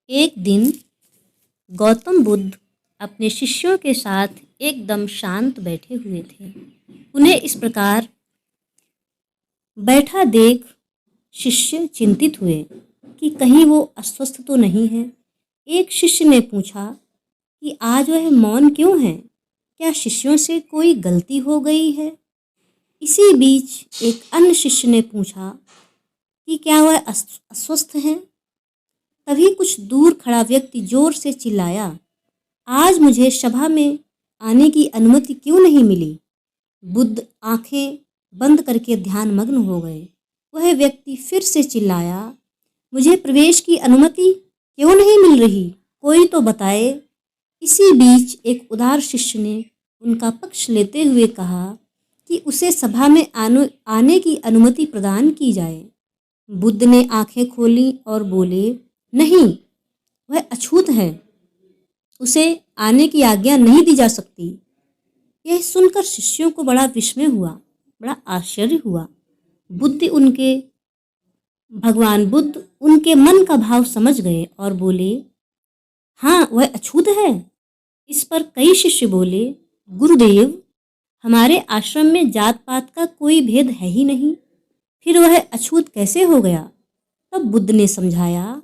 एक दिन गौतम बुद्ध अपने शिष्यों के साथ एकदम शांत बैठे हुए थे। उन्हें इस प्रकार बैठा देख शिष्य चिंतित हुए कि कहीं वो अस्वस्थ तो नहीं है। एक शिष्य ने पूछा कि आज वह मौन क्यों है? क्या शिष्यों से कोई गलती हो गई है? इसी बीच एक अन्य शिष्य ने पूछा कि क्या वह अस्वस्थ हैं? तभी कुछ दूर खड़ा व्यक्ति जोर से चिल्लाया, आज मुझे सभा में आने की अनुमति क्यों नहीं मिली? बुद्ध आंखें बंद करके ध्यान मग्न हो गए। वह व्यक्ति फिर से चिल्लाया, मुझे प्रवेश की अनुमति क्यों नहीं मिल रही? कोई तो बताए। इसी बीच एक उदार शिष्य ने उनका पक्ष लेते हुए कहा कि उसे सभा में आने की अनुमति प्रदान की जाए। बुद्ध ने आंखें खोली और बोले, नहीं, वह अछूत है, उसे आने की आज्ञा नहीं दी जा सकती। यह सुनकर शिष्यों को बड़ा विस्मय हुआ, बड़ा आश्चर्य हुआ। भगवान बुद्ध उनके मन का भाव समझ गए और बोले, हाँ, वह अछूत है। इस पर कई शिष्य बोले, गुरुदेव, हमारे आश्रम में जात पात का कोई भेद है ही नहीं, फिर वह अछूत कैसे हो गया? तब बुद्ध ने समझाया,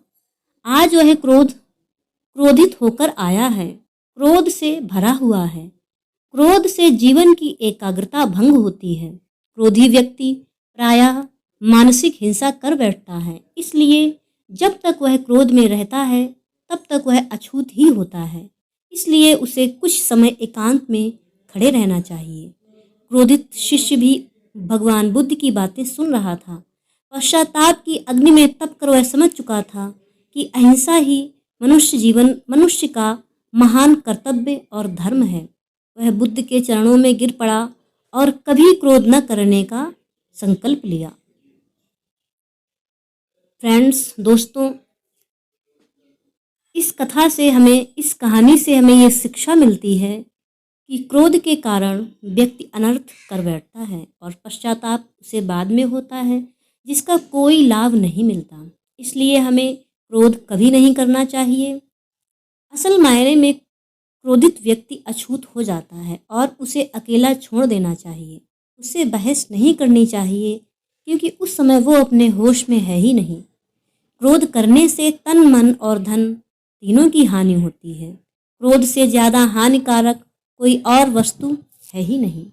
आज वह क्रोधित होकर आया है, क्रोध से भरा हुआ है। क्रोध से जीवन की एकाग्रता भंग होती है। क्रोधी व्यक्ति प्रायः मानसिक हिंसा कर बैठता है। इसलिए जब तक वह क्रोध में रहता है तब तक वह अछूत ही होता है। इसलिए उसे कुछ समय एकांत में खड़े रहना चाहिए। क्रोधित शिष्य भी भगवान बुद्ध की बातें सुन रहा था। पश्चाताप की अग्नि में तपकर वह समझ चुका था कि अहिंसा ही मनुष्य का महान कर्तव्य और धर्म है। वह बुद्ध के चरणों में गिर पड़ा और कभी क्रोध न करने का संकल्प लिया। फ्रेंड्स, दोस्तों, इस कहानी से हमें ये शिक्षा मिलती है कि क्रोध के कारण व्यक्ति अनर्थ कर बैठता है और पश्चाताप उसे बाद में होता है, जिसका कोई लाभ नहीं मिलता। इसलिए हमें क्रोध कभी नहीं करना चाहिए। असल मायने में क्रोधित व्यक्ति अछूत हो जाता है और उसे अकेला छोड़ देना चाहिए। उससे बहस नहीं करनी चाहिए, क्योंकि उस समय वो अपने होश में है ही नहीं। क्रोध करने से तन, मन और धन तीनों की हानि होती है। क्रोध से ज़्यादा हानिकारक कोई और वस्तु है ही नहीं।